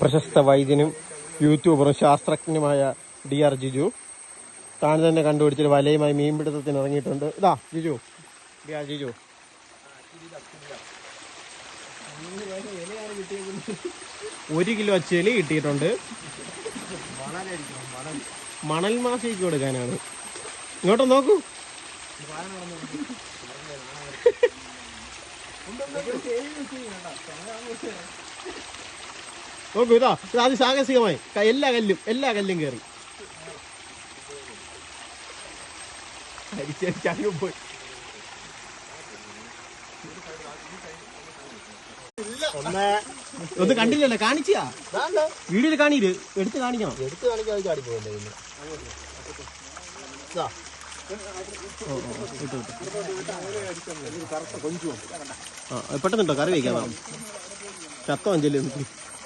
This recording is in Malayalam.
പ്രശസ്ത വൈദ്യനും യൂട്യൂബറും ശാസ്ത്രജ്ഞനുമായ DR ജിജു താൻ തന്നെ കണ്ടുപിടിച്ചൊരു വലയുമായി മീൻപിടുത്തത്തിന് ഇറങ്ങിയിട്ടുണ്ട്. ഇതാ ജിജു, DR ജിജു. 1 കിലോ ചെളി കിട്ടിയിട്ടുണ്ട്. മണൽ മാസിക്ക് കൊടുക്കാനാണ്. ഇങ്ങോട്ട് നോക്കൂ. നോക്കൂ, ഇതാ അത് സാഹസികമായി എല്ലാ കല്ലും കയറി അരിച്ചങ്ങ് പോയി. ഒന്ന് കണ്ടില്ലല്ലോ, കാണിച്ചാ വീഡിയോയിൽ കാണിയില്ല, എടുത്ത് കാണിക്കണം. പെട്ടെന്നുണ്ടോ കറി വയ്ക്കാം. ചത്തോ ചെല്ലു.